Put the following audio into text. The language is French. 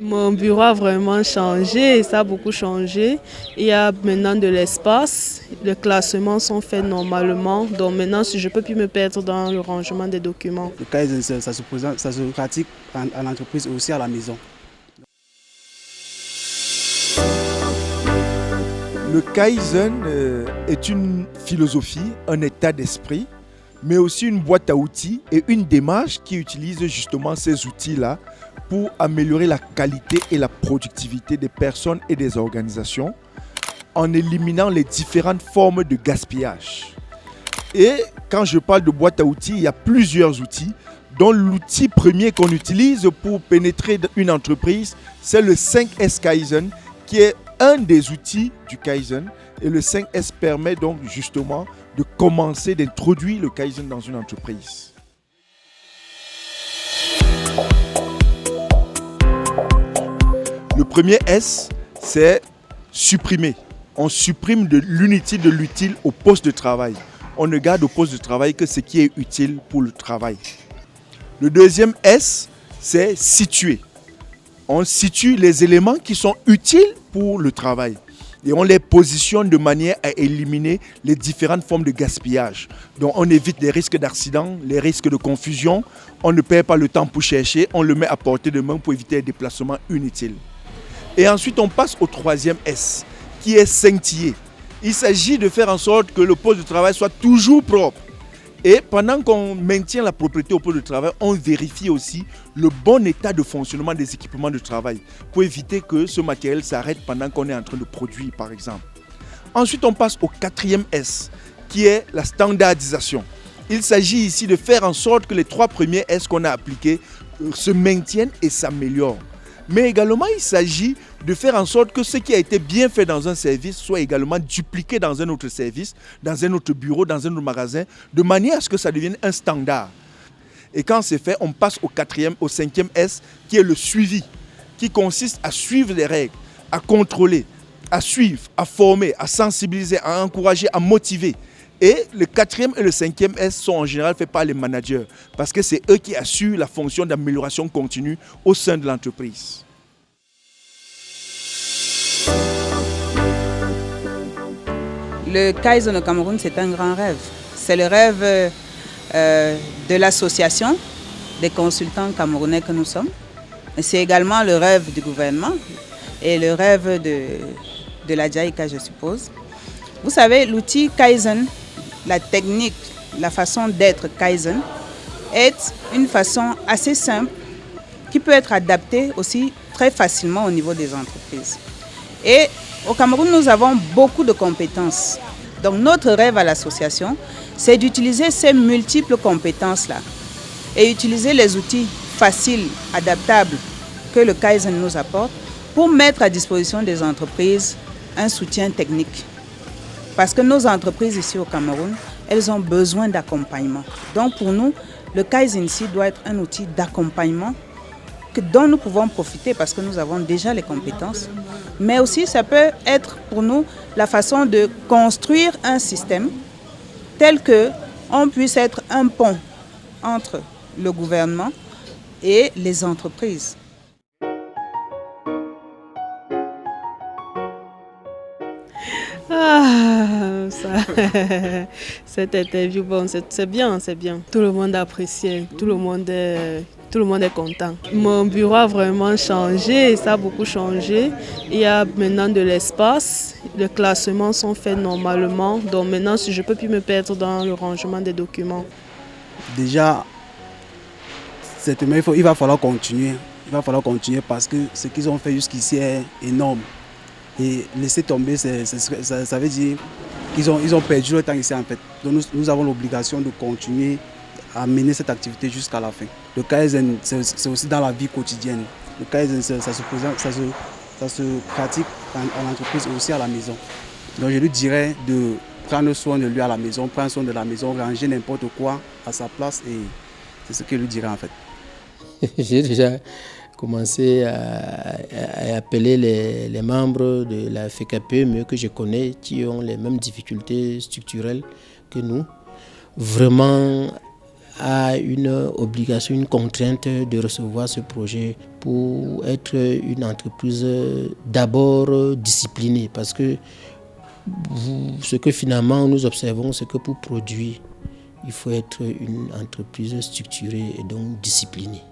Mon bureau a vraiment changé, ça a beaucoup changé. Il y a maintenant de l'espace, les classements sont faits normalement. Donc maintenant, je ne peux plus me perdre dans le rangement des documents. Le Kaizen, ça se pratique en entreprise et aussi à la maison. Le Kaizen est une philosophie, un état d'esprit, mais aussi une boîte à outils et une démarche qui utilise justement ces outils-là pour améliorer la qualité et la productivité des personnes et des organisations en éliminant les différentes formes de gaspillage. Et quand je parle de boîte à outils, il y a plusieurs outils, dont l'outil premier qu'on utilise pour pénétrer une entreprise, c'est le 5S Kaizen, qui est un des outils du Kaizen. Et le 5S permet donc justement de commencer, d'introduire le Kaizen dans une entreprise. Le premier S, c'est supprimer. On supprime de l'inutile de l'utile au poste de travail. On ne garde au poste de travail que ce qui est utile pour le travail. Le deuxième S, c'est situer. On situe les éléments qui sont utiles pour le travail et on les positionne de manière à éliminer les différentes formes de gaspillage. Donc on évite les risques d'accident, les risques de confusion, on ne perd pas le temps pour chercher, on le met à portée de main pour éviter les déplacements inutiles. Et ensuite on passe au troisième S, qui est scintiller. Il s'agit de faire en sorte que le poste de travail soit toujours propre. Et pendant qu'on maintient la propriété au poste de travail, on vérifie aussi le bon état de fonctionnement des équipements de travail pour éviter que ce matériel s'arrête pendant qu'on est en train de produire, par exemple. Ensuite, on passe au quatrième S, qui est la standardisation. Il s'agit ici de faire en sorte que les trois premiers S qu'on a appliqués se maintiennent et s'améliorent. Mais également, il s'agit de faire en sorte que ce qui a été bien fait dans un service soit également dupliqué dans un autre service, dans un autre bureau, dans un autre magasin, de manière à ce que ça devienne un standard. Et quand c'est fait, on passe au cinquième S, qui est le suivi, qui consiste à suivre les règles, à contrôler, à suivre, à former, à sensibiliser, à encourager, à motiver. Et le quatrième et le cinquième S sont en général faits par les managers, parce que c'est eux qui assurent la fonction d'amélioration continue au sein de l'entreprise. Le Kaizen au Cameroun, c'est un grand rêve. C'est le rêve de l'association des consultants camerounais que nous sommes. C'est également le rêve du gouvernement et le rêve de la JICA, je suppose. Vous savez, l'outil Kaizen, la technique, la façon d'être Kaizen est une façon assez simple qui peut être adaptée aussi très facilement au niveau des entreprises. Et au Cameroun, nous avons beaucoup de compétences. Donc notre rêve à l'association, c'est d'utiliser ces multiples compétences-là et utiliser les outils faciles, adaptables que le Kaizen nous apporte pour mettre à disposition des entreprises un soutien technique. Parce que nos entreprises ici au Cameroun, elles ont besoin d'accompagnement. Donc pour nous, le Kaizen ici doit être un outil d'accompagnement dont nous pouvons profiter parce que nous avons déjà les compétences. Mais aussi, ça peut être pour nous la façon de construire un système tel qu'on puisse être un pont entre le gouvernement et les entreprises. Ah, ça, cette interview, bon, c'est bien, c'est bien. Tout le monde apprécie, tout le monde est content. Mon bureau a vraiment changé, ça a beaucoup changé. Il y a maintenant de l'espace, les classements sont faits normalement. Donc maintenant, je ne peux plus me perdre dans le rangement des documents. Déjà, il va falloir continuer. Il va falloir continuer parce que ce qu'ils ont fait jusqu'ici est énorme. Et laisser tomber, ça veut dire qu'ils ont perdu le temps ici en fait. Donc nous avons l'obligation de continuer à mener cette activité jusqu'à la fin. Le Kaizen, c'est aussi dans la vie quotidienne. Le Kaizen, ça se pratique en entreprise et aussi à la maison. Donc je lui dirais de prendre soin de lui à la maison, prendre soin de la maison, ranger n'importe quoi à sa place et c'est ce que je lui dirais en fait. J'ai déjà commencé à appeler les membres de la FECAPE que je connais, qui ont les mêmes difficultés structurelles que nous, vraiment a une obligation, une contrainte de recevoir ce projet pour être une entreprise d'abord disciplinée. Parce que ce que finalement nous observons, c'est que pour produire, il faut être une entreprise structurée et donc disciplinée.